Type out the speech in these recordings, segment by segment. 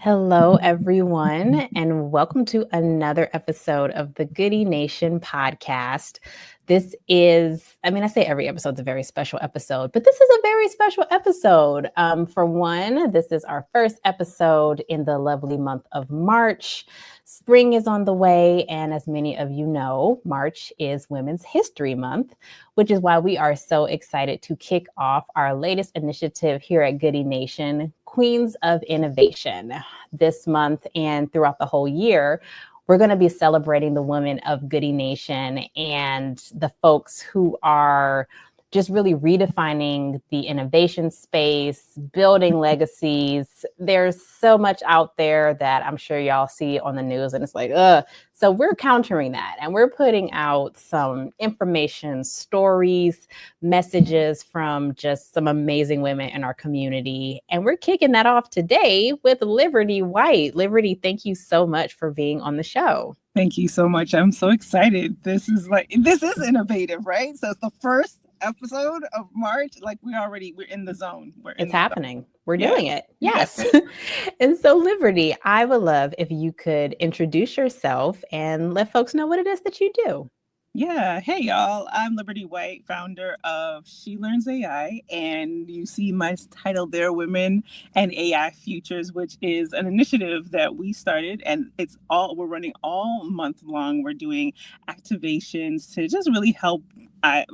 Hello, everyone, and welcome to another episode of the Goodie Nation Podcast. I say every episode is a very special episode, but this is a very special episode. For one, this is our first episode in the lovely month of March. Spring is on the way, and as many of you know, March is Women's History Month, which is why we are so excited to kick off our latest initiative here at Goodie Nation, Queens of Innovation. This month and throughout the whole year, we're going to be celebrating the women of Goodie Nation and the folks who are just really redefining the innovation space, building legacies. There's so much out there that I'm sure y'all see on the news and it's like, ugh. So we're countering that and we're putting out some information, stories, messages from just some amazing women in our community. And we're kicking that off today with Liberty White. Liberty, thank you so much for being on the show. Thank you so much. I'm so excited. This is innovative, right? So it's the first episode of March. Like we're in the zone. It's happening. We're doing it. Yes. And so Liberty, I would love if you could introduce yourself and let folks know what it is that you do. Yeah. Hey, y'all. I'm Liberty White, founder of She Learns AI. And you see my title there, Women and AI Futures, which is an initiative that we started. And we're running all month long. We're doing activations to just really help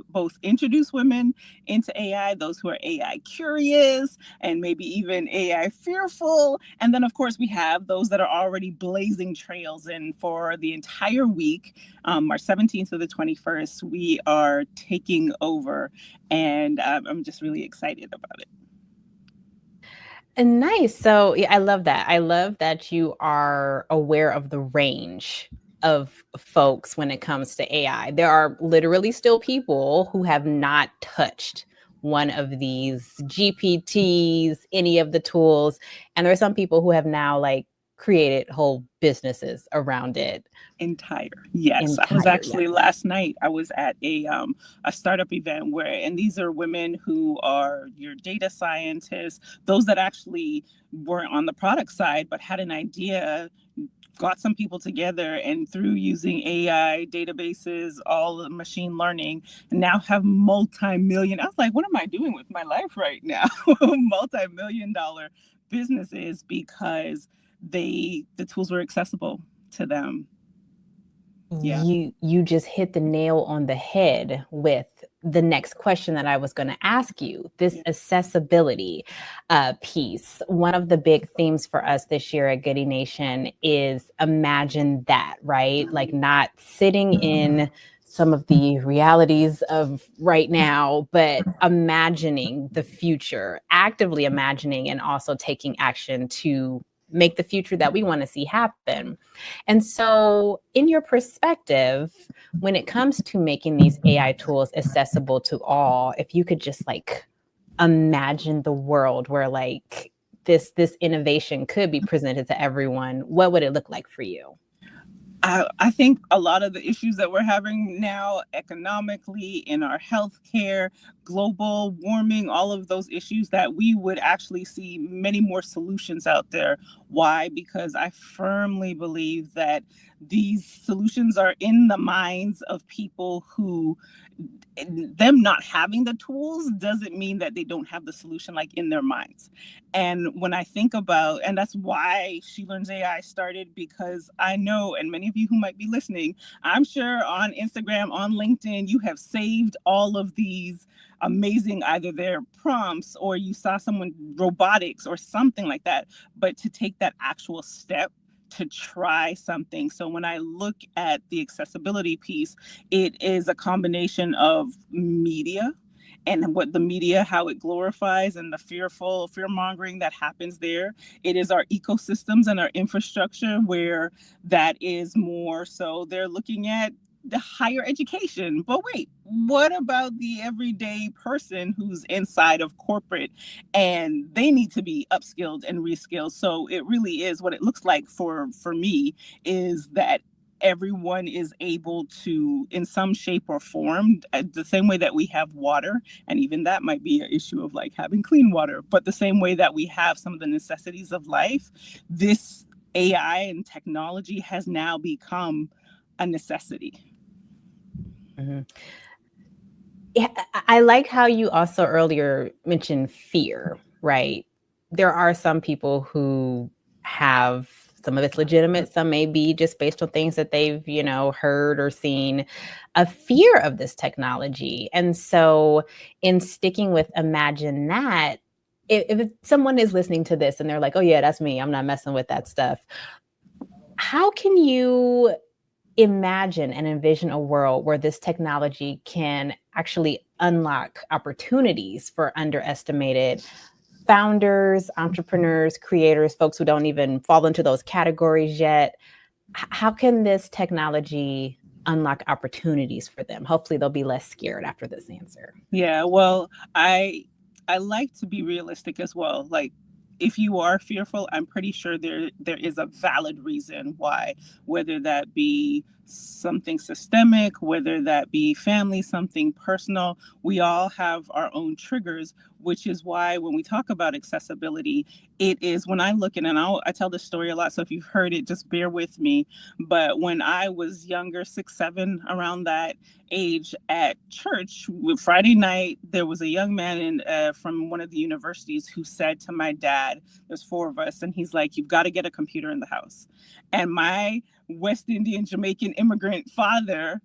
both introduce women into AI, those who are AI curious and maybe even AI fearful. And then, of course, we have those that are already blazing trails. And for the entire week, March 17th to the 21st, we are taking over. And I'm just really excited about it. And nice. So yeah, I love that. I love that you are aware of the range of folks when it comes to AI. There are literally still people who have not touched one of these GPTs, any of the tools. And there are some people who have now created whole businesses around it. Yes. I was actually last night, I was at a startup event and these are women who are your data scientists, those that actually weren't on the product side, but had an idea, got some people together and through using AI databases, all the machine learning, now have multi-million. I was like, what am I doing with my life right now? Multi-million-dollar businesses because the tools were accessible to them. Yeah. You just hit the nail on the head with the next question that I was going to ask you, this accessibility piece. One of the big themes for us this year at Goodie Nation is imagine that, right? Like not sitting in some of the realities of right now, but imagining the future, actively imagining and also taking action to make the future that we want to see happen. And so in your perspective, when it comes to making these AI tools accessible to all, if you could just imagine the world where this innovation could be presented to everyone, what would it look like for you? I think a lot of the issues that we're having now economically in our healthcare, global warming, all of those issues that we would actually see many more solutions out there. Why? Because I firmly believe that these solutions are in the minds of people who, them not having the tools doesn't mean that they don't have the solution in their minds. And when I think about, and that's why She Learns AI started, because I know, and many of you who might be listening, I'm sure on Instagram, on LinkedIn, you have saved all of these amazing, either their prompts or you saw someone robotics or something like that, but to take that actual step to try something. So when I look at the accessibility piece, it is a combination of media and what the media, how it glorifies and the fear mongering that happens there. It is our ecosystems and our infrastructure where that is more so they're looking at the higher education. But wait, what about the everyday person who's inside of corporate and they need to be upskilled and reskilled? So it really is what it looks like for me is that everyone is able to, in some shape or form, the same way that we have water, and even that might be an issue of like having clean water, but the same way that we have some of the necessities of life, this AI and technology has now become a necessity. Mm-hmm. Yeah, I like how you also earlier mentioned fear, right? There are some people who have, some of it's legitimate, some may be just based on things that they've, heard or seen, a fear of this technology. And so in sticking with Imagine That, if someone is listening to this and they're like, oh yeah, that's me, I'm not messing with that stuff. How can you imagine and envision a world where this technology can actually unlock opportunities for underestimated founders, entrepreneurs, creators, folks who don't even fall into those categories yet? How can this technology unlock opportunities for them? Hopefully they'll be less scared after this answer. Yeah, well, I like to be realistic as well. Like, if you are fearful, I'm pretty sure there is a valid reason why, whether that be something systemic, whether that be family, something personal. We all have our own triggers, which is why when we talk about accessibility, it is, when I look at, and I tell this story a lot, so if you've heard it, just bear with me. But when I was younger, 6, 7, around that age, at church Friday night, there was a young man from one of the universities who said to my dad, there's 4 of us, and he's like, you've got to get a computer in the house. And my West Indian Jamaican immigrant father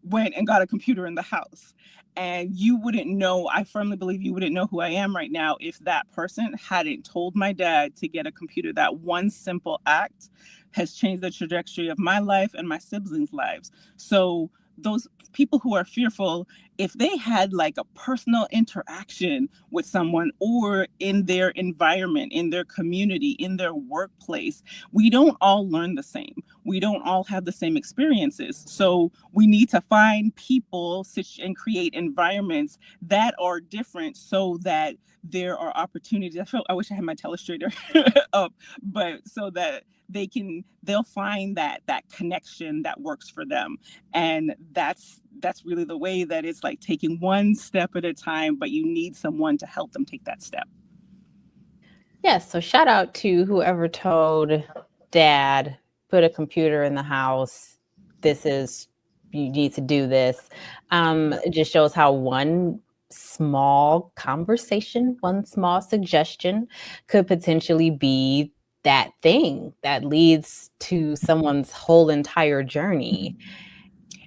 went and got a computer in the house. And you wouldn't know, I firmly believe you wouldn't know who I am right now if that person hadn't told my dad to get a computer. That one simple act has changed the trajectory of my life and my siblings' lives. So those people who are fearful, if they had like a personal interaction with someone, or in their environment, in their community, in their workplace, we don't all learn the same. We don't all have the same experiences. So we need to find people and create environments that are different so that there are opportunities. I wish I had my telestrator up, but so that they'll find that connection that works for them. And that's really the way that it's like taking one step at a time, but you need someone to help them take that step. Yes. So shout out to whoever told dad, put a computer in the house. You need to do this. It just shows how one small conversation, one small suggestion could potentially be that thing that leads to someone's whole entire journey.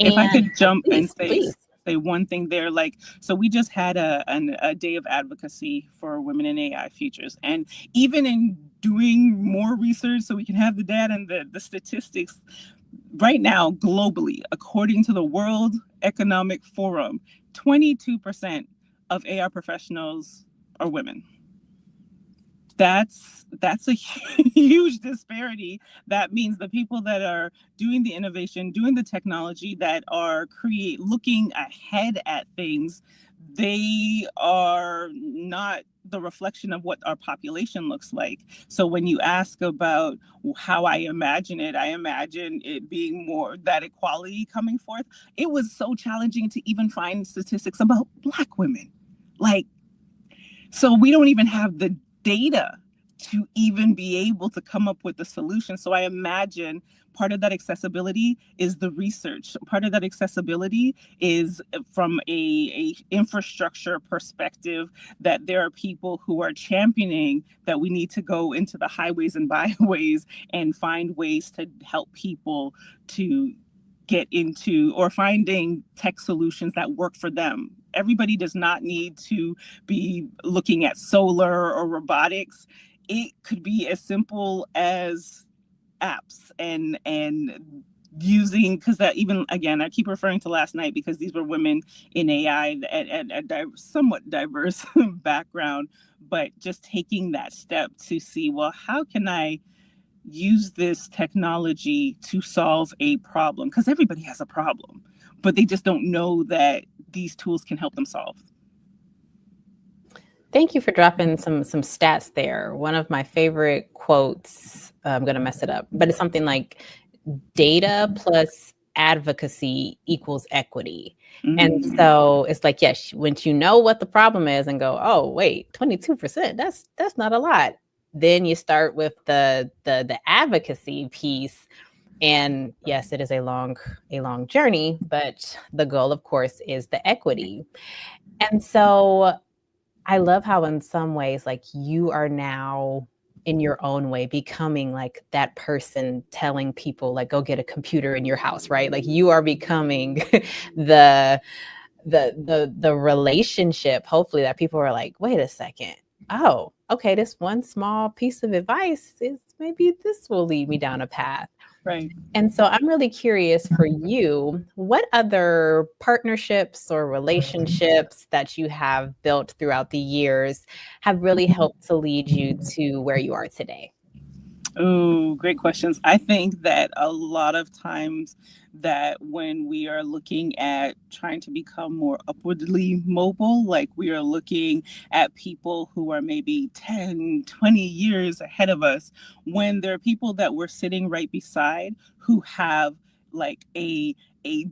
If I could jump and please. say one thing there, like, so we just had a day of advocacy for women in AI futures. And even in doing more research so we can have the data and the statistics, right now, globally, according to the World Economic Forum, 22% of AI professionals are women. That's a huge disparity. That means the people that are doing the innovation, doing the technology, that are looking ahead at things, they are not the reflection of what our population looks like. So when you ask about how I imagine it being more that equality coming forth. It was so challenging to even find statistics about Black women. Like, so we don't even have the data to even be able to come up with the solution. So I imagine part of that accessibility is the research. Part of that accessibility is from a infrastructure perspective, that there are people who are championing that we need to go into the highways and byways and find ways to help people to get into, or finding tech solutions that work for them. Everybody does not need to be looking at solar or robotics. It could be as simple as apps and using, because that, even again, I keep referring to last night because these were women in AI at a somewhat diverse background, but just taking that step to see, well, how can I use this technology to solve a problem? Because everybody has a problem, but they just don't know that these tools can help them solve. Thank you for dropping some stats there. One of my favorite quotes, I'm going to mess it up, but it's something like, data plus advocacy equals equity. And Mm. so it's like, yes, once you know what the problem is and go, oh, wait, 22%, that's not a lot. Then you start with the advocacy piece. And yes, it is a long journey, but the goal, of course, is the equity. And so I love how in some ways, like, you are now in your own way becoming like that person telling people like, go get a computer in your house, right? Like, you are becoming the the relationship, hopefully, that people are like, wait a second, oh, okay, this one small piece of advice is, maybe this will lead me down a path. Right. And so I'm really curious for you, what other partnerships or relationships that you have built throughout the years have really helped to lead you to where you are today? Oh, great questions. I think that a lot of times that when we are looking at trying to become more upwardly mobile, like we are looking at people who are maybe 10, 20 years ahead of us, when there are people that we're sitting right beside who have like a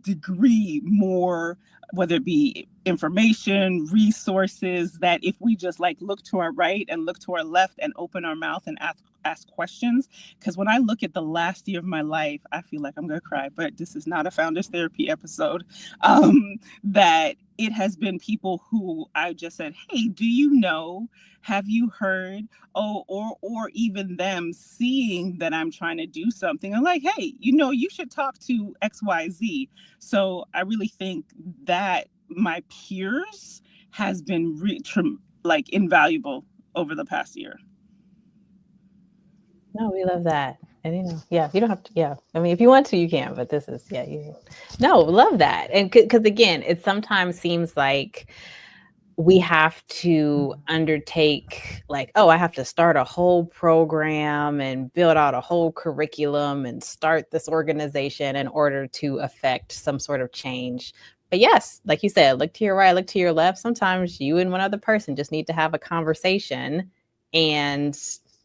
degree more, whether it be information, resources, that if we just like look to our right and look to our left and open our mouth and ask questions. Because when I look at the last year of my life, I feel like I'm gonna cry, but this is not a founders therapy episode. That it has been people who I just said, hey, do you know, have you heard? Oh, or even them seeing that I'm trying to do something, I'm like, hey, you should talk to XYZ. So I really think that my peers has been like invaluable over the past year. No, we love that. And yeah, you don't have to. Yeah, I mean, if you want to, you can. But this is, yeah, no, love that. And because again, it sometimes seems like we have to undertake, like, oh, I have to start a whole program and build out a whole curriculum and start this organization in order to affect some sort of change. But yes, like you said, look to your right, look to your left. Sometimes you and one other person just need to have a conversation, and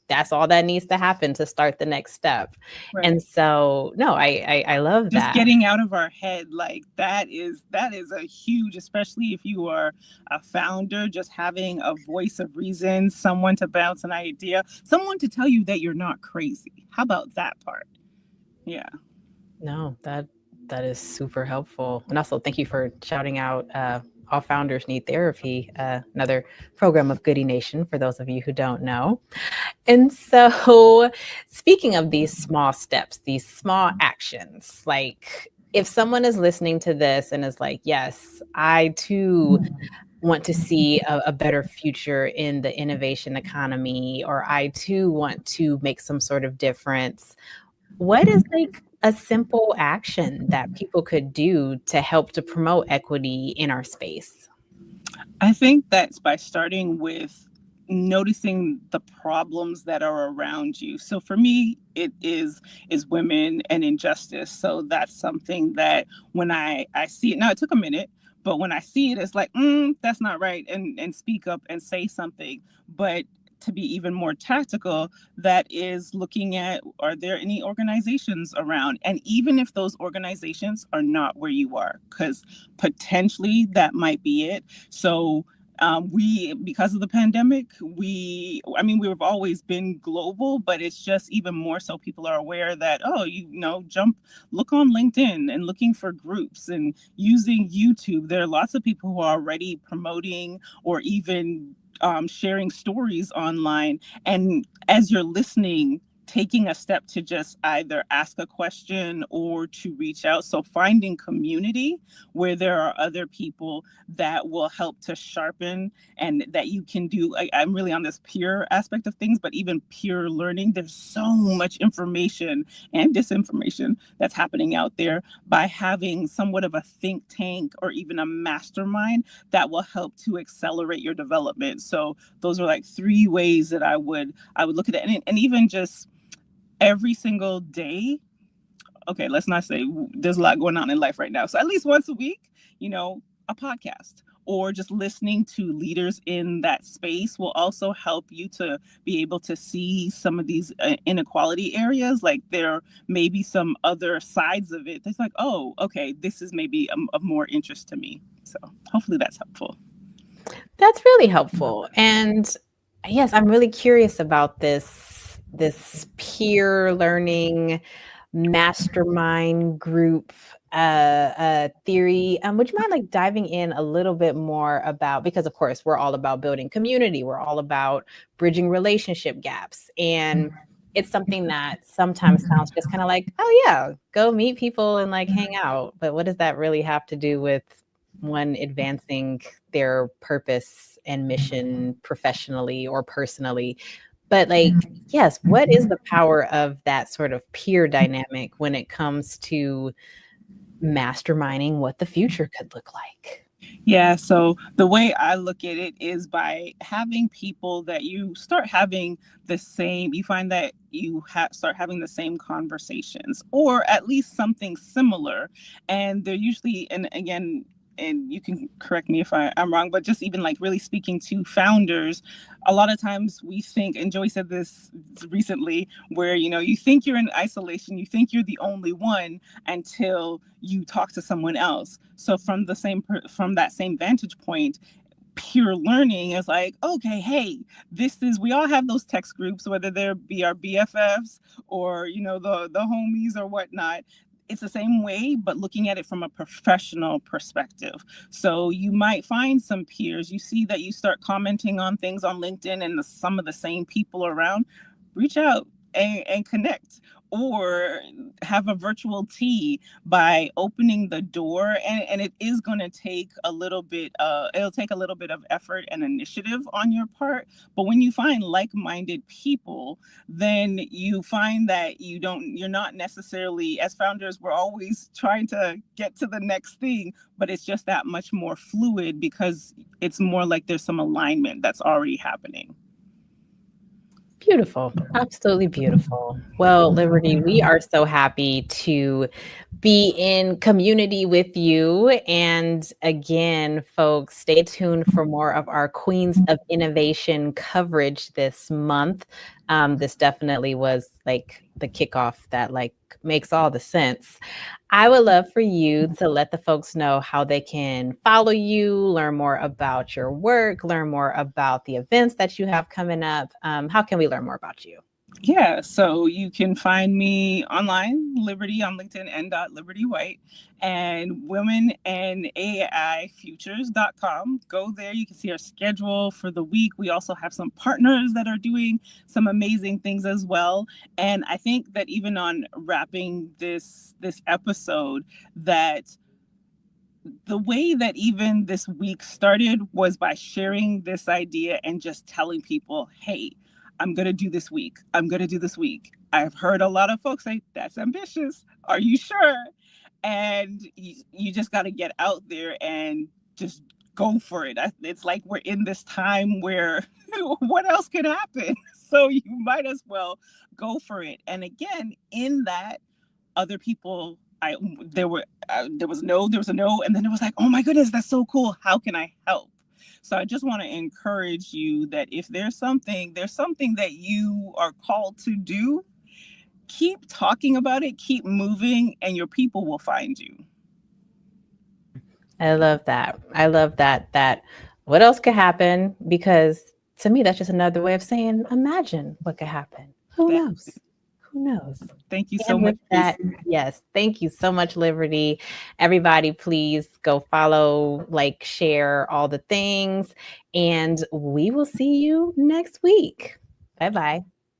that's all that needs to happen to start the next step. Right. And so, no, I love Just that. getting out of our head, like that is a huge, especially if you are a founder, just having a voice of reason, someone to bounce an idea, someone to tell you that you're not crazy. How about that part? Yeah. No, that is super helpful. And also, thank you for shouting out All Founders Need Therapy, another program of Goodie Nation, for those of you who don't know. And so, speaking of these small steps, these small actions, like, if someone is listening to this and is like, yes, I too want to see a better future in the innovation economy, or I too want to make some sort of difference, what is like a simple action that people could do to help to promote equity in our space? I think that's by starting with noticing the problems that are around you. So for me, it is women and injustice. So that's something that when I see it, now it took a minute, but when I see it, it's like, that's not right, and speak up and say something. But to be even more tactical, that is looking at, are there any organizations around? And even if those organizations are not where you are, because potentially that might be it. So because of the pandemic, we've always been global, but it's just even more so people are aware that, look on LinkedIn and looking for groups and using YouTube. There are lots of people who are already promoting or even sharing stories online. And as you're listening, taking a step to just either ask a question or to reach out. So finding community where there are other people that will help to sharpen, and that you can do. I'm really on this peer aspect of things, but even peer learning, there's so much information and disinformation that's happening out there. By having somewhat of a think tank or even a mastermind that will help to accelerate your development. So those are like 3 ways that I would look at it. And even just every single day, okay, let's not say, there's a lot going on in life right now, so at least once a week, a podcast or just listening to leaders in that space will also help you to be able to see some of these inequality areas. Like there may be some other sides of it that's like, oh, okay, this is maybe of more interest to me. So hopefully that's helpful. That's really helpful. And yes, I'm really curious about this peer learning mastermind group theory. Would you mind like diving in a little bit more about, because of course we're all about building community, we're all about bridging relationship gaps, and it's something that sometimes sounds just kind of like, oh yeah, go meet people and like hang out. But what does that really have to do with one advancing their purpose and mission professionally or personally? But like, yes, what is the power of that sort of peer dynamic when it comes to masterminding what the future could look like? Yeah, so the way I look at it is by having people that you start having the same, you find that you start having the same conversations or at least something similar. And they're usually, and again, and you can correct me if I'm wrong, but just even like really speaking to founders, a lot of times we think, and Joy said this recently, where, you know, you think you're in isolation, you think you're the only one until you talk to someone else. So from that same vantage point, peer learning is like, okay, hey, we all have those text groups, whether they be our BFFs or, you know, the homies or whatnot. It's the same way, but looking at it from a professional perspective. So you might find some peers, you see that you start commenting on things on LinkedIn and some of the same people around, reach out and connect, or have a virtual tea by opening the door. And it is going to take a little bit, it'll take a little bit of effort and initiative on your part. But when you find like-minded people, then you find that you're not necessarily, as founders, we're always trying to get to the next thing, but it's just that much more fluid because it's more like there's some alignment that's already happening. Beautiful. Absolutely beautiful. Well, Liberty, we are so happy to be in community with you. And again, folks, stay tuned for more of our Queens of Innovation coverage this month. This definitely was like the kickoff that like makes all the sense. I would love for you to let the folks know how they can follow you, learn more about your work, learn more about the events that you have coming up. How can we learn more about you? Yeah, so you can find me online, Liberty on LinkedIn, and Liberty White, and womenandAIfutures.com. Go there. You can see our schedule for the week. We also have some partners that are doing some amazing things as well. And I think that even on wrapping this episode, that the way that even this week started was by sharing this idea and just telling people, hey, I'm going to do this week. I'm going to do this week. I've heard a lot of folks say, that's ambitious. Are you sure? And you just got to get out there and just go for it. It's like we're in this time where what else could happen? So you might as well go for it. And again, in that, other people, there was a no, and then it was like, oh my goodness, that's so cool. How can I help? So I just want to encourage you that if there's something that you are called to do, keep talking about it, keep moving, and your people will find you. I love that. I love that what else could happen? Because to me, that's just another way of saying, imagine what could happen. Who knows? Who knows? Thank you so much. That, yes. Thank you so much, Liberty. Everybody, please go follow, like, share all the things, and we will see you next week. Bye-bye.